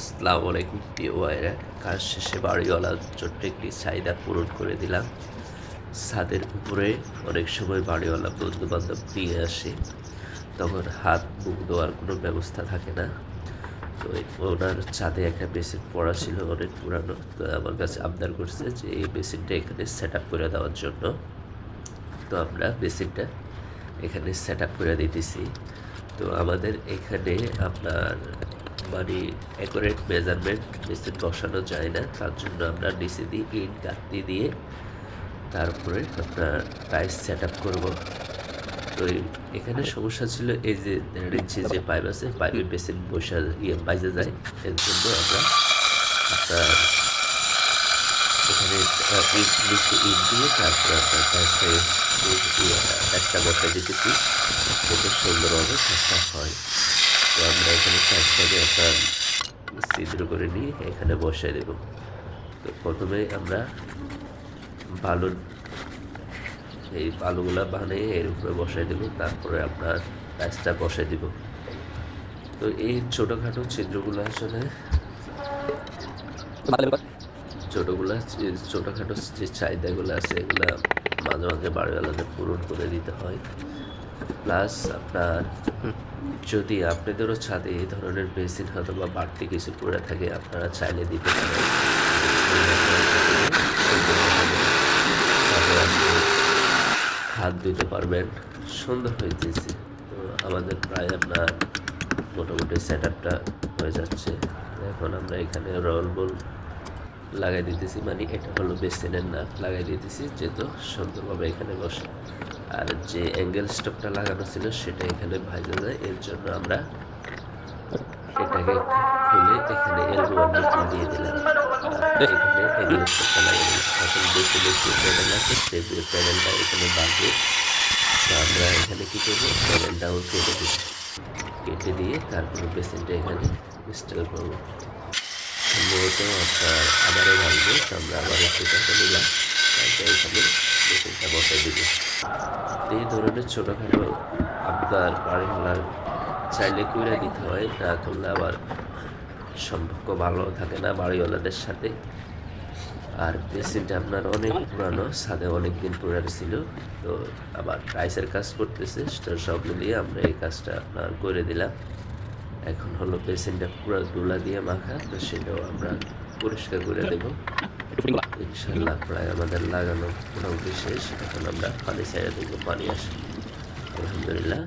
আসসালামু আলাইকুম প্রিয় ভাইরা। কাজ শেষে বাড়িওয়ালার ছোট্ট একটি চাহিদা পূরণ করে দিলাম। ছাদের উপরে অনেক সময় বাড়িওয়ালা বন্ধু-বান্ধব নিয়ে আসে। তখন হাত মুখ ধোয়ার কোনো ব্যবস্থা থাকে না। তো ওনার ছাদে একটা বেসিন পড়া ছিল অনেক পুরানো। তো আমার কাছে আবদার করছে যে এই বেসিনটা এখানে সেট আপ করে দেওয়ার জন্য। তো আমরা বেসিনটা এখানে সেট আপ করে দিতেছি। তো আমাদের এখানে আপনার মানে অ্যাকুরেট মেজারমেন্ট বেসিন বসানো যায় না, তার জন্য আমরা নিচে দিয়ে ইট গাঁথনি দিয়ে তারপরে আপনার টাইস সেট আপ করবো। তো এখানে সমস্যা ছিল এই যে 1.5 ইঞ্চি যে পাইপ আছে, পাইপে বেসিন বসা বাইজে যায়। এর জন্য আমরা আপনার এখানে ইট নিচে ইট দিয়ে তারপরে আপনার টাইসে একটা বসাই দিতেছি যাতে সুন্দরভাবে কাজটা হয়। তো আমরা এখানে টাইসটাকে আপনার ছিদ্র করে নিয়ে এখানে বসাই দেব। তো প্রথমে আমরা বালুর এই বালুগুলা বানিয়ে এর উপরে বসাই দেব, তারপরে আপনার টাইসটা বসাই দিব। তো এই ছোটোখাটো ছিদ্রগুলো আসলে ছোটোখাটো যে চাহিদাগুলো আছে এগুলা মাঝে মাঝে বাড়িওয়ালাদের পূরণ করে দিতে হয়। প্লাস আপনার যদি আপনাদেরও ছাদে এই ধরনের বেসিন হয়তো বা বাড়তি কিছু পড়ে থাকে, আপনারা চাইলে দিতে পারেন। তারপরে আপনি হাত ধুতে পারবেন, সুন্দর হইতেছে। তো আমাদের প্রায় আপনার মোটামুটি সেট আপটা হয়ে যাচ্ছে। এখন আমরা এখানে রোল বল লাগাই দিতেছি, মানে এটা হলো বেসিনের নাট লাগাই দিতেছি যেহেতু সুন্দরভাবে এখানে বসে। আর যে অ্যাঙ্গেল স্টপটা লাগানো ছিল সেটা এখানে ভাজা যায়, এর জন্য আমরা এটাকে খুলে এখানে এলবো নতুন দিয়ে দিলাম। আর এখানে অ্যাঙ্গেল স্টপটা লাগিয়ে দিলাম। এখন বেসিনের যে প্যানেল আছে সেই প্যানেলটা এখানে বাঁধবে। তো আমরা এখানে কী করবো, প্যানেলটাও কেটে দিব, কেটে দিয়ে তারপরে বেসিনটা এখানে ইনস্টল করবো। সম্ভবত আপনার আবারও ভাঙবে, তো আমরা আবার একটু কেটে নিলাম, তারপরে এখানে বেসিনটা বসাই দিব। এই ধরনের ছোটোখাটো আপনার বাড়িওয়ালার চাইলে কইরা দিতে হয়, না করলে আবার সম্পর্ক ভালো থাকে না বাড়িওয়ালাদের সাথে। আর বেসিনটা আপনার অনেক পুরানো, ছাদে অনেক দিন পুরানো ছিল। তো আবার টাইসের কাজ করতেছে, সব মিলিয়ে আমরা এই কাজটা আপনার করে দিলাম। এখন হলো বেসিনটা পুরো ধুলা দিয়ে মাখা, তো সেটাও আমরা পরিষ্কার করে দেব ইনশাল্লাহ। প্রায় আমাদের লাগানো মোটামুটি শেষ। এখন আমরা পানি ছেড়ে দেবো, পানি আসে আলহামদুলিল্লাহ।